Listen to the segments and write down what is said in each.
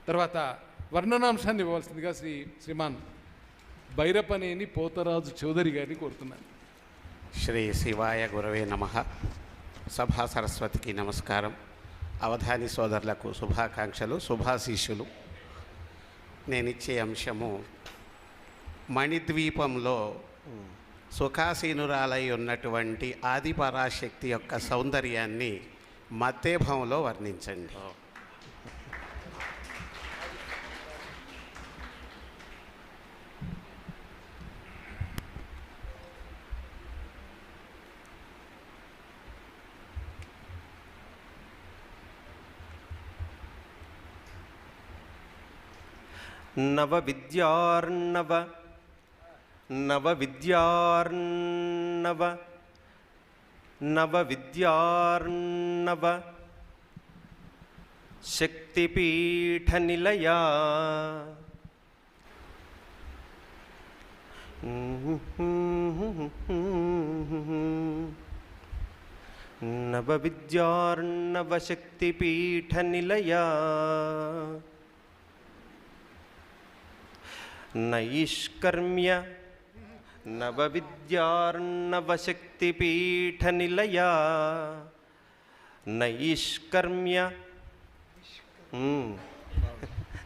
తర్వాత వర్ణనాంశాన్ని ఇవ్వాల్సిందిగా శ్రీమాన్ బైరపనేని పోతరాజు చౌదరి గారిని కోరుతున్నాను. శ్రీ శివాయ గురవే నమః. సభా సరస్వతికి నమస్కారం. అవధాని సోదరులకు శుభాకాంక్షలు, శుభాశీస్సులు. నేనిచ్చే అంశము మణిద్వీపంలో సుఖాసీనురాలై ఉన్నటువంటి ఆదిపరాశక్తి యొక్క సౌందర్యాన్ని మత్తేభంలో వర్ణించండి. నవవిద్యార్ణవ శక్తిపీఠనిలయా నవవిద్యార్ణవ శక్తిపీఠనిలయా నైష్కర్మ్య నవవిద్యార్ణవశక్తిపీఠనిలయా నైష్కర్మ్య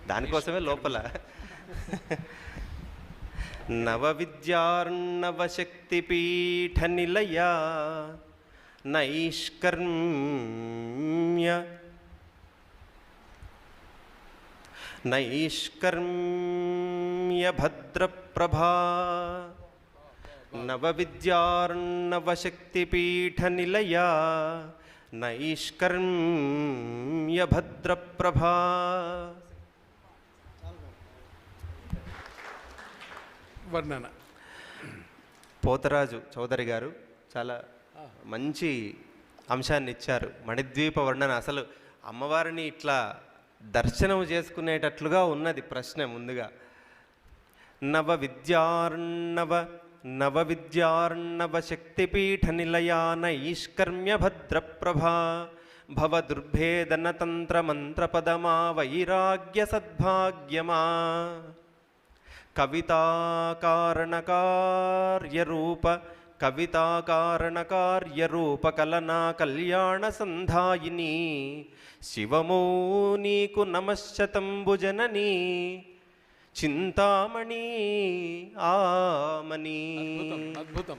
దానికోసమే లోపల నవవిద్యార్ణవశక్తిపీఠనిలయా నైష్కర్మ్య నైష్కర్మ్యభద్రప్రభా నవవిద్యార్ణవశక్తిపీఠనిలయా నైష్కర్మ్యభద్రప్రభా. వర్ణన పోతరాజు చౌదరి గారు చాలా మంచి అంశాన్ని ఇచ్చారు. మణిద్వీప వర్ణన. అసలు అమ్మవారిని ఇట్లా దర్శనం చేసుకునేటట్లుగా ఉన్నది ప్రశ్న. ముందుగా నవవిద్యార్ణవశక్తిపీఠనిలయా నైష్కర్మ్యభద్రప్రభా భవదుర్భేదనతంత్రమంత్రపదమా వైరాగ్య సద్భాగ్యమా కవితాకారణకార్యరూపకలనా కళ్యాణ సంధాయిని శివమో నీకు నమశ్శతంబుజనని చింతామణి ఆమని. అద్భుతం.